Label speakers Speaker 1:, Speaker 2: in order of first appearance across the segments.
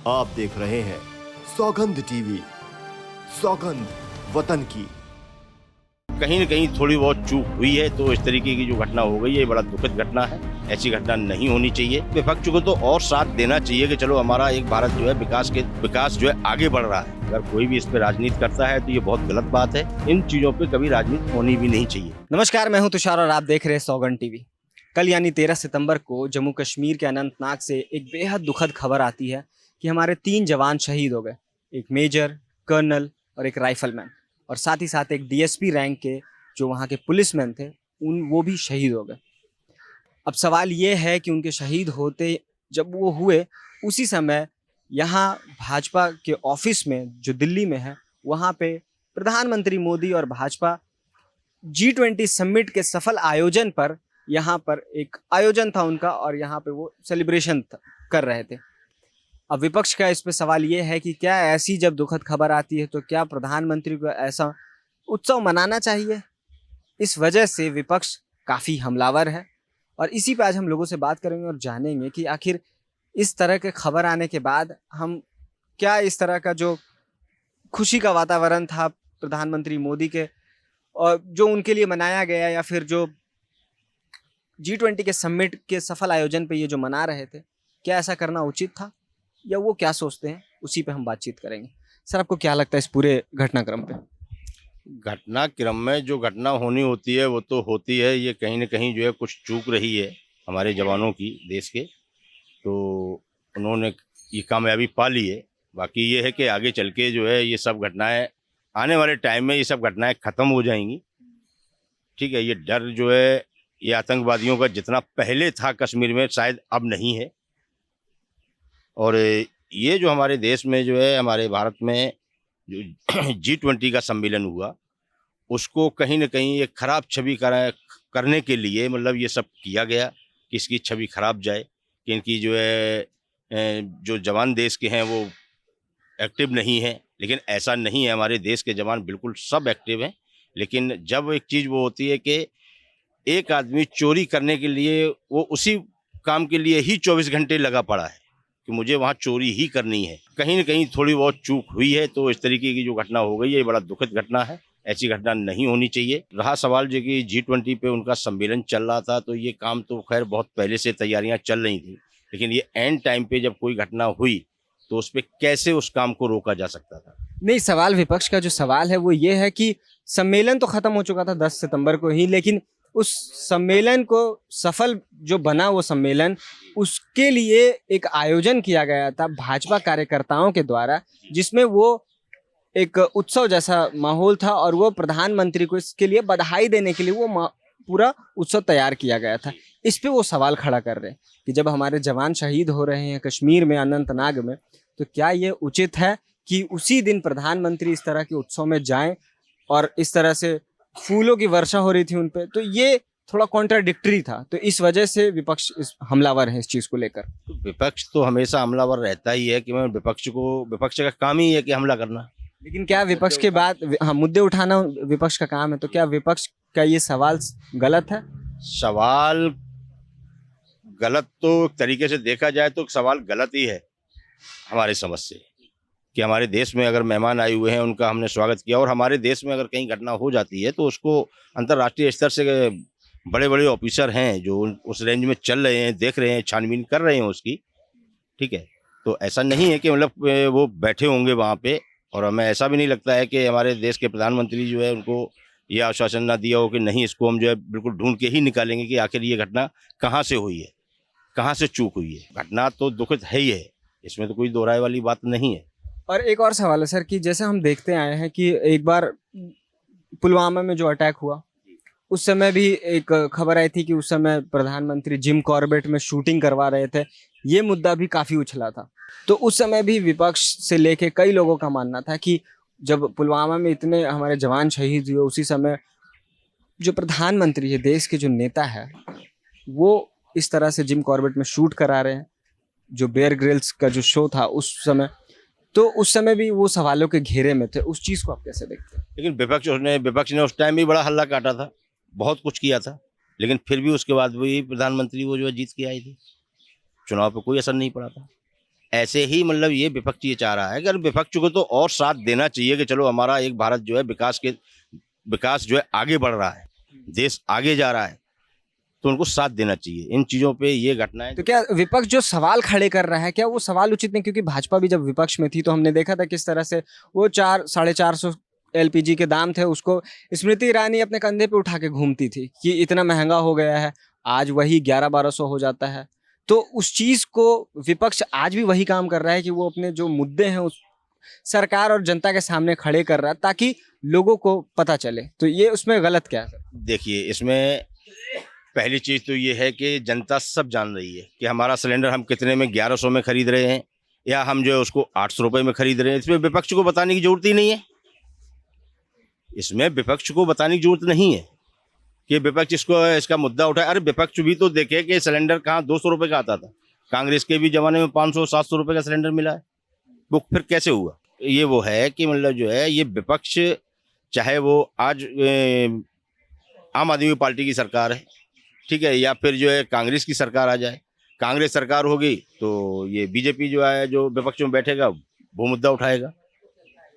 Speaker 1: आप देख रहे हैं सौगंध टीवी, सौगंध वतन की।
Speaker 2: कहीं न कहीं थोड़ी बहुत चूक हुई है, तो इस तरीके की जो घटना हो गई है, ये बड़ा दुखद घटना है। ऐसी घटना नहीं होनी चाहिए। विपक्ष को तो और साथ देना चाहिए कि चलो हमारा एक भारत जो है विकास जो है आगे बढ़ रहा है। अगर कोई भी इस पे राजनीति करता है तो ये बहुत गलत बात है। इन चीजों पे कभी राजनीति होनी भी नहीं चाहिए।
Speaker 3: नमस्कार, मैं हूं तुषार और आप देख रहे हैं सौगंध टीवी। कल यानी 13 सितंबर को जम्मू कश्मीर के अनंतनाग से एक बेहद दुखद खबर आती है कि हमारे 3 जवान शहीद हो गए। एक मेजर, कर्नल और एक राइफलमैन, और साथ ही साथ एक डीएसपी रैंक के जो वहाँ के पुलिसमैन थे वो भी शहीद हो गए। अब सवाल ये है कि उनके शहीद होते जब वो हुए उसी समय यहाँ भाजपा के ऑफिस में जो दिल्ली में है वहाँ पे प्रधानमंत्री मोदी और भाजपा G20 समिट के सफल आयोजन पर यहाँ पर एक आयोजन था उनका, और यहाँ पे वो सेलिब्रेशन कर रहे थे। अब विपक्ष का इस पे सवाल ये है कि क्या ऐसी जब दुखद खबर आती है तो क्या प्रधानमंत्री को ऐसा उत्सव मनाना चाहिए। इस वजह से विपक्ष काफ़ी हमलावर है, और इसी पे आज हम लोगों से बात करेंगे और जानेंगे कि आखिर इस तरह के खबर आने के बाद हम क्या इस तरह का जो खुशी का वातावरण था प्रधानमंत्री मोदी के और जो उनके लिए मनाया गया, या फिर जो G20 के समिट के सफल आयोजन पे ये जो मना रहे थे, क्या ऐसा करना उचित था या वो क्या सोचते हैं, उसी पे हम बातचीत करेंगे। सर, आपको क्या लगता है इस पूरे घटनाक्रम पे?
Speaker 2: घटनाक्रम में जो घटना होनी होती है वो तो होती है। ये कहीं न कहीं जो है कुछ चूक रही है हमारे जवानों की, देश के, तो उन्होंने ये कामयाबी पा ली है। बाकी ये है कि आगे चल के जो है ये सब घटनाएं, आने वाले टाइम में ये सब घटनाएं ख़त्म हो जाएंगी। ठीक है, ये डर जो है ये आतंकवादियों का जितना पहले था कश्मीर में, शायद अब नहीं है। और ये जो हमारे देश में जो है, हमारे भारत में जो G20 का सम्मेलन हुआ, उसको कहीं न कहीं एक खराब छवि करने के लिए मतलब ये सब किया गया कि इसकी छवि खराब जाए, कि इनकी जो है जो जवान देश के हैं वो एक्टिव नहीं है। लेकिन ऐसा नहीं है, हमारे देश के जवान बिल्कुल सब एक्टिव हैं। लेकिन जब एक चीज़ वो होती है कि एक आदमी चोरी करने के लिए वो उसी काम के लिए ही 24 घंटे लगा पड़ा है कि मुझे वहाँ चोरी ही करनी है। कहीं न कहीं थोड़ी बहुत चूक हुई है, तो इस तरीके की जो घटना हो गई है, ये बड़ा दुखद घटना है। ऐसी घटना नहीं होनी चाहिए। रहा सवाल जो कि G20 पे उनका सम्मेलन चल रहा था, तो ये काम तो खैर बहुत पहले से तैयारियां चल रही थी। लेकिन ये एंड टाइम पे जब कोई घटना हुई तो उस पर कैसे उस काम को रोका जा सकता था।
Speaker 3: नहीं, सवाल विपक्ष का जो सवाल है वो ये है कि सम्मेलन तो खत्म हो चुका था 10 सितंबर को ही, लेकिन उस सम्मेलन को सफल जो बना वो सम्मेलन, उसके लिए एक आयोजन किया गया था भाजपा कार्यकर्ताओं के द्वारा, जिसमें वो एक उत्सव जैसा माहौल था, और वो प्रधानमंत्री को इसके लिए बधाई देने के लिए वो पूरा उत्सव तैयार किया गया था। इस पे वो सवाल खड़ा कर रहे हैं कि जब हमारे जवान शहीद हो रहे हैं कश्मीर में, अनंतनाग में, तो क्या ये उचित है कि उसी दिन प्रधानमंत्री इस तरह के उत्सव में जाएं, और इस तरह से फूलों की वर्षा हो रही थी उन पे, तो ये थोड़ा कॉन्ट्राडिक्टरी था। तो इस वजह से विपक्ष इस हमलावर है इस चीज़ को लेकर।
Speaker 2: तो विपक्ष तो हमेशा हमलावर रहता ही है कि मैं विपक्ष का काम ही है कि हमला करना।
Speaker 3: लेकिन क्या विपक्ष के बाद, हाँ, मुद्दे उठाना विपक्ष का काम है, तो क्या विपक्ष का ये सवाल गलत है?
Speaker 2: सवाल गलत तो एक तरीके से देखा जाए तो सवाल गलत ही है हमारे समझ से, कि हमारे देश में अगर मेहमान आए हुए हैं उनका हमने स्वागत किया, और हमारे देश में अगर कहीं घटना हो जाती है तो उसको अंतर्राष्ट्रीय स्तर से बड़े बड़े ऑफिसर हैं जो उस रेंज में चल रहे हैं, देख रहे हैं, छानबीन कर रहे हैं उसकी। ठीक है, तो ऐसा नहीं है कि मतलब वो बैठे होंगे वहाँ पे। और हमें ऐसा भी नहीं लगता है कि हमारे देश के प्रधानमंत्री जो है उनको ये आश्वासन ना दिया हो कि नहीं, इसको हम जो है बिल्कुल ढूंढ के ही निकालेंगे कि आखिर ये घटना कहाँ से हुई है, कहाँ से चूक हुई है। घटना तो दुखद है ही है, इसमें तो कोई दोहराए वाली बात नहीं है।
Speaker 3: और एक और सवाल है सर कि जैसे हम देखते आए हैं कि एक बार पुलवामा में जो अटैक हुआ, उस समय भी एक खबर आई थी कि उस समय प्रधानमंत्री जिम कॉर्बेट में शूटिंग करवा रहे थे। ये मुद्दा भी काफ़ी उछला था। तो उस समय भी विपक्ष से लेके कई लोगों का मानना था कि जब पुलवामा में इतने हमारे जवान शहीद हुए, उसी समय जो प्रधानमंत्री है, देश के जो नेता है, वो इस तरह से जिम कॉर्बेट में शूट करा रहे हैं। जो बेयर ग्रिल्स का जो शो था उस समय, तो उस समय भी वो सवालों के घेरे में थे। उस चीज़ को आप कैसे देखते हैं?
Speaker 2: लेकिन विपक्ष ने उस टाइम भी बड़ा हल्ला काटा था, बहुत कुछ किया था, लेकिन फिर भी उसके बाद भी प्रधानमंत्री वो जो है जीत के आई थी। चुनाव पे कोई असर नहीं पड़ा था। ऐसे ही मतलब ये विपक्ष ये चाह रहा है कि अगर विपक्ष को तो और साथ देना चाहिए कि चलो हमारा एक भारत जो है विकास जो है आगे बढ़ रहा है, देश आगे जा रहा है, तो उनको साथ देना चाहिए इन चीज़ों पे। ये घटनाएं
Speaker 3: तो क्या विपक्ष जो सवाल खड़े कर रहा है क्या वो सवाल उचित नहीं? क्योंकि भाजपा भी जब विपक्ष में थी तो हमने देखा था किस तरह से वो 400-450 एलपीजी के दाम थे, उसको स्मृति ईरानी अपने कंधे पे उठा के घूमती थी कि इतना महंगा हो गया है। आज वही 1100-1200 हो जाता है। तो उस चीज को विपक्ष आज भी वही काम कर रहा है कि वो अपने जो मुद्दे हैं उस सरकार और जनता के सामने खड़े कर रहा है ताकि लोगों को पता चले। तो ये उसमें गलत क्या है?
Speaker 2: देखिए, इसमें पहली चीज़ तो ये है कि जनता सब जान रही है कि हमारा सिलेंडर हम कितने में 1100 में खरीद रहे हैं या हम जो है उसको 800 रुपये में खरीद रहे हैं। इसमें विपक्ष को बताने की जरूरत ही नहीं है। इसमें विपक्ष को बताने की जरूरत नहीं है कि विपक्ष इसका मुद्दा उठाए। अरे विपक्ष भी तो देखे कि सिलेंडर कहाँ 200 रुपये का आता था। कांग्रेस के भी ज़माने में 500-700 रुपये का सिलेंडर मिला है। वो फिर कैसे हुआ? ये वो है कि मतलब जो है ये विपक्ष, चाहे वो आज आम आदमी पार्टी की सरकार है, ठीक है, या फिर जो है कांग्रेस की सरकार आ जाए, कांग्रेस सरकार होगी तो ये बीजेपी जो है जो विपक्ष में बैठेगा वो मुद्दा उठाएगा।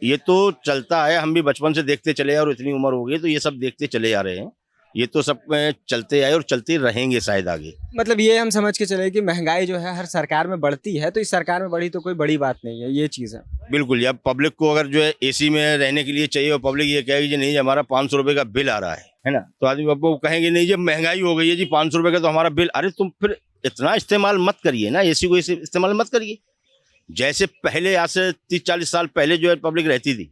Speaker 2: ये तो चलता है, हम भी बचपन से देखते चले और इतनी उम्र हो गई तो ये सब देखते चले आ रहे हैं। ये तो सब चलते आए और चलते रहेंगे शायद आगे।
Speaker 3: मतलब ये हम समझ के चले कि महंगाई जो है हर सरकार में बढ़ती है, तो इस सरकार में बढ़ी तो कोई बड़ी बात नहीं है, ये चीज़ है।
Speaker 2: बिल्कुल। या पब्लिक को अगर जो है एसी में रहने के लिए चाहिए और पब्लिक ये कहेगी जी नहीं हमारा 500 रुपये का बिल आ रहा है ना, तो आदमी वो कहेंगे नहीं जब महंगाई हो गई है जी 500 रुपये का तो हमारा बिल। अरे तुम फिर इतना इस्तेमाल मत करिए ना, एसी को इस्तेमाल मत करिए। जैसे पहले आज से 30-40 साल पहले जो है पब्लिक रहती थी,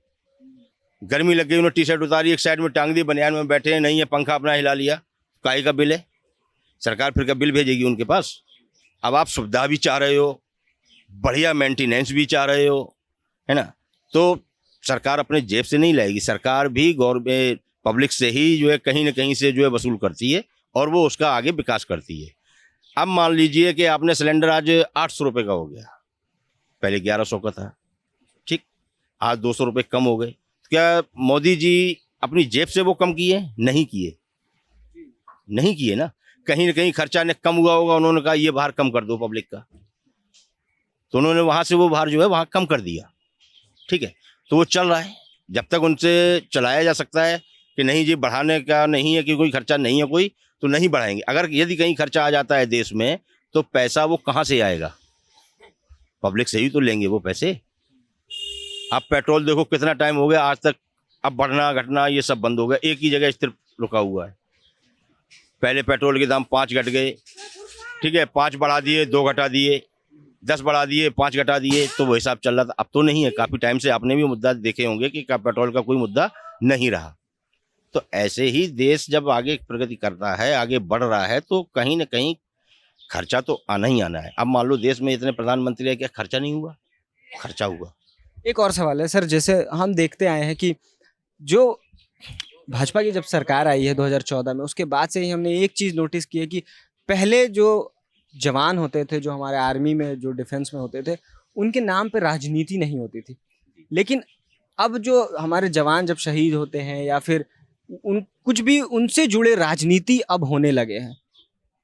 Speaker 2: गर्मी लग गई उन्होंने टी शर्ट उतारी एक साइड में टांग दी, बनियान में बैठे, नहीं है पंखा अपना हिला लिया, काहे का बिल है? सरकार फिर का बिल भेजेगी उनके पास। अब आप सुविधा भी चाह रहे हो, बढ़िया मेंटेनेंस भी चाह रहे हो, है ना, तो सरकार अपने जेब से नहीं लाएगी। सरकार भी गवर्नमेंट पब्लिक से ही जो है कहीं ना कहीं से जो है वसूल करती है और वो उसका आगे विकास करती है। अब मान लीजिए कि आपने सिलेंडर आज 800 रुपये का हो गया, पहले 1100 का था, ठीक, आज 200 रुपये कम हो गए। क्या मोदी जी अपनी जेब से वो कम किए? नहीं किए, नहीं किए ना। कहीं ना कहीं खर्चा ने कम हुआ होगा, उन्होंने कहा ये भार कम कर दो पब्लिक का, तो उन्होंने वहाँ से वो भार जो है वहाँ कम कर दिया, ठीक है। तो वो चल रहा है, जब तक उनसे चलाया जा सकता है कि नहीं जी बढ़ाने का नहीं है कि कोई खर्चा नहीं है कोई, तो नहीं बढ़ाएंगे। अगर यदि कहीं खर्चा आ जाता है देश में तो पैसा वो कहाँ से आएगा? पब्लिक से ही तो लेंगे वो पैसे। अब पेट्रोल देखो कितना टाइम हो गया आज तक, अब बढ़ना घटना ये सब बंद हो गया, एक ही जगह स्थिर रुका हुआ है। पहले पेट्रोल के दाम 5 घट गए, ठीक है, 5 बढ़ा दिए, 2 घटा दिए, 10 बढ़ा दिए, 5 घटा दिए, तो वो हिसाब चल रहा था। अब तो नहीं है, काफ़ी टाइम से आपने भी मुद्दा देखे होंगे कि पेट्रोल का कोई मुद्दा नहीं रहा। तो ऐसे ही देश जब आगे प्रगति करता है, आगे बढ़ रहा है, तो कहीं ना कहीं खर्चा तो आना ही आना है। अब मान लो देश में इतने प्रधानमंत्री है, क्या खर्चा नहीं हुआ? खर्चा हुआ।
Speaker 3: एक और सवाल है सर, जैसे हम देखते आए हैं कि जो भाजपा की जब सरकार आई है 2014 में, उसके बाद से ही हमने एक चीज़ नोटिस की है कि पहले जो जवान होते थे, जो हमारे आर्मी में जो डिफेंस में होते थे, उनके नाम पे राजनीति नहीं होती थी। लेकिन अब जो हमारे जवान जब शहीद होते हैं या फिर कुछ भी उनसे जुड़े राजनीति अब होने लगे हैं,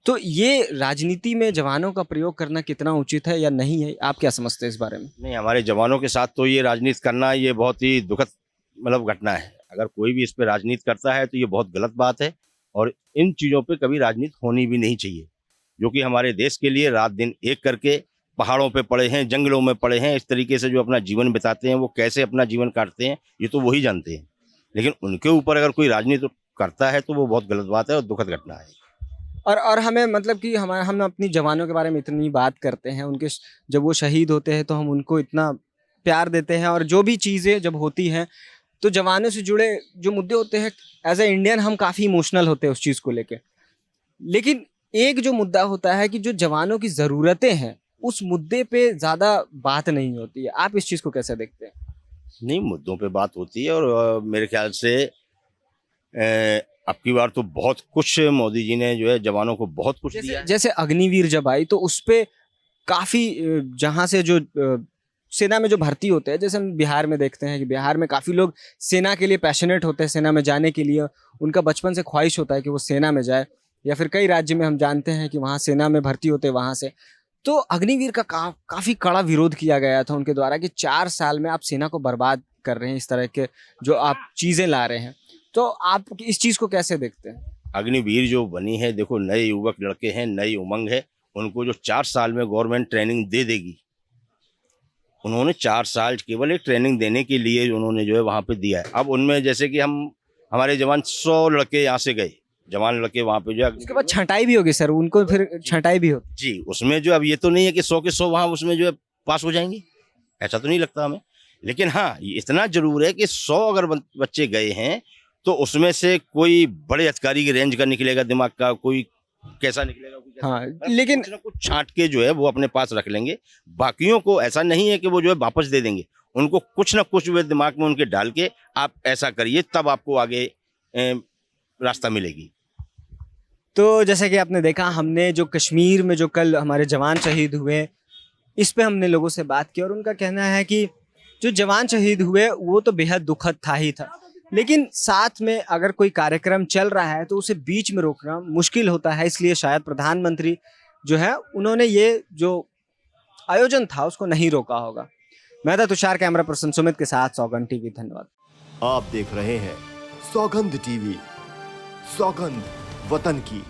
Speaker 3: तो ये राजनीति में जवानों का प्रयोग करना कितना उचित है या नहीं है? आप क्या समझते हैं इस बारे में?
Speaker 2: नहीं, हमारे जवानों के साथ तो ये राजनीति करना ये बहुत ही दुखद मतलब घटना है। अगर कोई भी इस पे राजनीति करता है तो ये बहुत गलत बात है और इन चीज़ों पे कभी राजनीति होनी भी नहीं चाहिए। जो कि हमारे देश के लिए रात दिन एक करके पहाड़ों पे पड़े हैं, जंगलों में पड़े हैं, इस तरीके से जो अपना जीवन बिताते हैं, वो कैसे अपना जीवन काटते हैं ये तो वही जानते हैं। लेकिन उनके ऊपर अगर कोई राजनीति करता है तो वो बहुत गलत बात है और दुखद घटना है।
Speaker 3: और हमें मतलब कि हम अपनी जवानों के बारे में इतनी बात करते हैं, उनके जब वो शहीद होते हैं तो हम उनको इतना प्यार देते हैं, और जो भी चीज़ें जब होती हैं तो जवानों से जुड़े जो मुद्दे होते हैं, एज ए इंडियन हम काफ़ी इमोशनल होते हैं उस चीज़ को लेके। लेकिन एक जो मुद्दा होता है कि जो जवानों की ज़रूरतें हैं, उस मुद्दे पे ज़्यादा बात नहीं होती है। आप इस चीज़ को कैसे देखते हैं?
Speaker 2: नहीं, मुद्दों पे बात होती है और मेरे ख्याल से अब की बार तो बहुत कुछ मोदी जी ने जो है जवानों को बहुत कुछ दिया है।
Speaker 3: जैसे अग्निवीर जब आई तो उस पे काफ़ी जहाँ से जो सेना में जो भर्ती होते हैं, जैसे हम बिहार में देखते हैं कि बिहार में काफ़ी लोग सेना के लिए पैशनेट होते हैं, सेना में जाने के लिए उनका बचपन से ख्वाहिश होता है कि वो सेना में जाए, या फिर कई राज्य में हम जानते हैं कि वहाँ सेना में भर्ती होते हैं वहाँ से। तो अग्निवीर का काफी कड़ा विरोध किया गया था उनके द्वारा कि 4 साल में आप सेना को बर्बाद कर रहे हैं, इस तरह के जो आप चीजें ला रहे हैं। तो आप इस चीज को कैसे देखते हैं?
Speaker 2: अग्निवीर जो बनी है, देखो नए युवक लड़के हैं, नई उमंग है, उनको जो 4 साल में गवर्नमेंट ट्रेनिंग दे देगी, उन्होंने 4 साल केवल एक ट्रेनिंग देने के लिए उन्होंने जो है वहाँ पे दिया है। अब उनमें जैसे कि हमारे जवान 100 लड़के यहाँ से गए, जवान लड़के वहाँ पे जो है,
Speaker 3: उसके बाद छंटाई भी होगी सर, उनको फिर छंटाई भी होगी
Speaker 2: जी, उसमें जो अब ये तो नहीं है कि 100 के 100 वहाँ उसमें जो है पास हो जाएंगे, ऐसा तो नहीं लगता हमें। लेकिन हाँ, ये इतना जरूर है कि 100 अगर बच्चे गए हैं तो उसमें से कोई बड़े अधिकारी की रेंज का निकलेगा दिमाग का, कोई कैसा निकलेगा, कोई कैसा,
Speaker 3: हाँ, लेकिन
Speaker 2: कुछ ना कुछ छांट के जो है वो अपने पास रख लेंगे। बाकियों को ऐसा नहीं है कि वो जो है वापस दे देंगे, उनको कुछ ना कुछ वे दिमाग में उनके डाल के आप ऐसा करिए, तब आपको आगे रास्ता मिलेगी।
Speaker 3: तो जैसे कि आपने देखा, हमने जो कश्मीर में जो कल हमारे जवान शहीद हुए, इस पे हमने लोगों से बात की और उनका कहना है कि जो जवान शहीद हुए वो तो बेहद दुखद था ही था, लेकिन साथ में अगर कोई कार्यक्रम चल रहा है तो उसे बीच में रोकना मुश्किल होता है। इसलिए शायद प्रधानमंत्री जो है उन्होंने ये जो आयोजन था उसको नहीं रोका होगा। मैं था तुषार, कैमरा पर्सन सुमित के साथ सौगंध टीवी। धन्यवाद।
Speaker 1: आप देख रहे हैं सौगंध टीवी, सौगंध वतन की।